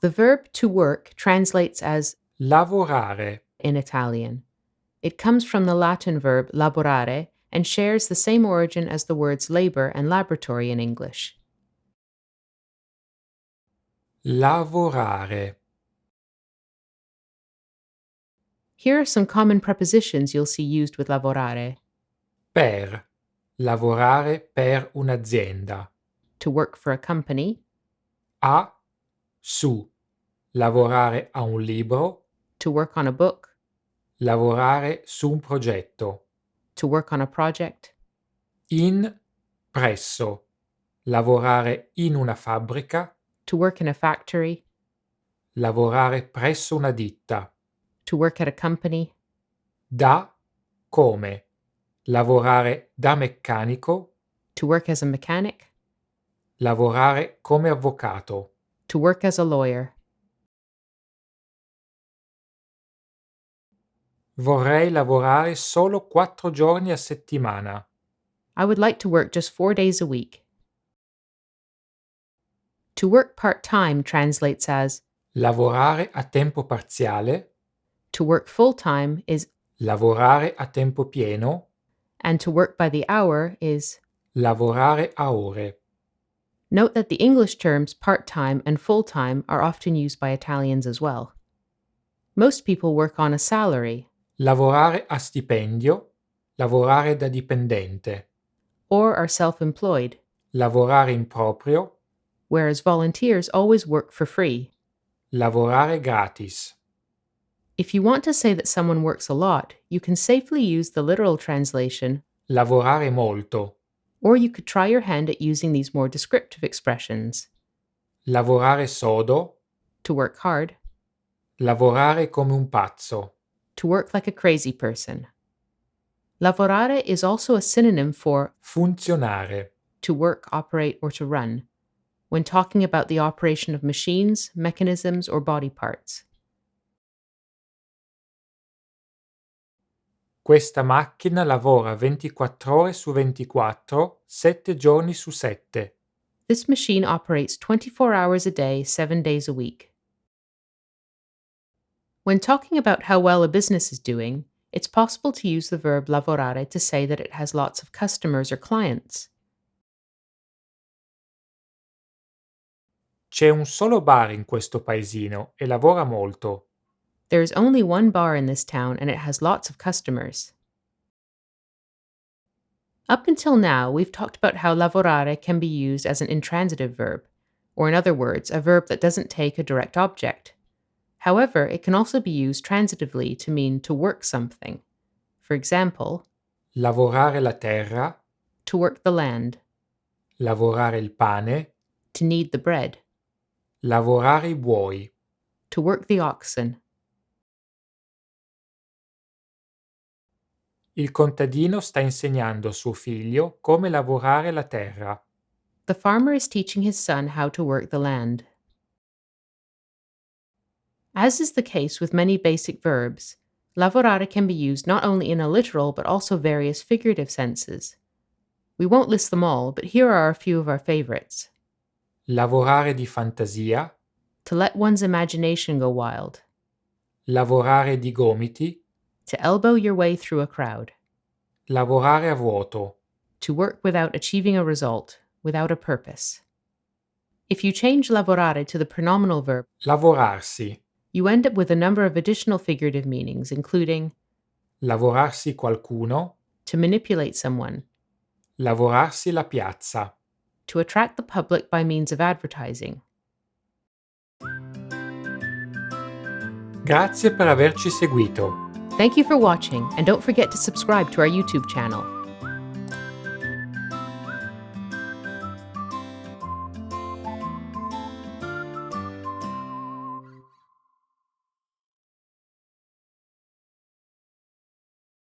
The verb to work translates as lavorare, in Italian. It comes from the Latin verb lavorare and shares the same origin as the words labor and laboratory in English. lavorare, Here are some common prepositions you'll see used with lavorare. per, lavorare per un'azienda, To work for a company, a, su, lavorare a un libro, to work on a book, lavorare su un progetto, to work on a project, in, presso, lavorare in una fabbrica, to work in a factory, lavorare presso una ditta, to work at a company, da, come, lavorare da meccanico, to work as a mechanic, lavorare come avvocato. to work as a lawyer. Vorrei lavorare solo 4 giorni a settimana. I would like to work just 4 days a week. To work part-time translates as Lavorare a tempo parziale, to work full-time is lavorare a tempo pieno, and to work by the hour is. lavorare a ore. Note that the English terms part-time and full-time are often used by Italians as well. Most people work on a salary Lavorare a stipendio, lavorare da dipendente, or are self-employed, lavorare in proprio, whereas volunteers always work for free. lavorare gratis. If you want to say that someone works a lot, you can safely use the literal translation, Lavorare molto, or you could try your hand at using these more descriptive expressions. lavorare sodo, To work hard, lavorare come un pazzo, to work like a crazy person. Lavorare is also a synonym for funzionare, to work, operate, or to run, when talking about the operation of machines, mechanisms, or body parts. Questa macchina lavora 24 ore su 24, 7 giorni su 7. This machine operates 24 hours a day, 7 days a week. When talking about how well a business is doing, it's possible to use the verb lavorare to say that it has lots of customers or clients. C'è un solo bar in questo paesino e lavora molto. There is only one bar in this town and it has lots of customers. Up until now, we've talked about how lavorare can be used as an intransitive verb, or in other words, a verb that doesn't take a direct object. However, it can also be used transitively to mean to work something. For example, Lavorare la terra, to work the land, lavorare il pane, to knead the bread, lavorare i buoi. to work the oxen. Il contadino sta insegnando a suo figlio come lavorare la terra. The farmer is teaching his son how to work the land. As is the case with many basic verbs, lavorare can be used not only in a literal but also various figurative senses. We won't list them all, but here are a few of our favorites. Lavorare di fantasia, To let one's imagination go wild, lavorare di gomiti, to elbow your way through a crowd, lavorare a vuoto, to work without achieving a result, without a purpose. If you change lavorare to the pronominal verb, lavorarsi, you end up with a number of additional figurative meanings, including lavorarsi qualcuno, to manipulate someone, lavorarsi la piazza. to attract the public by means of advertising. Grazie per averci seguito. Thank you for watching, and don't forget to subscribe to our YouTube channel.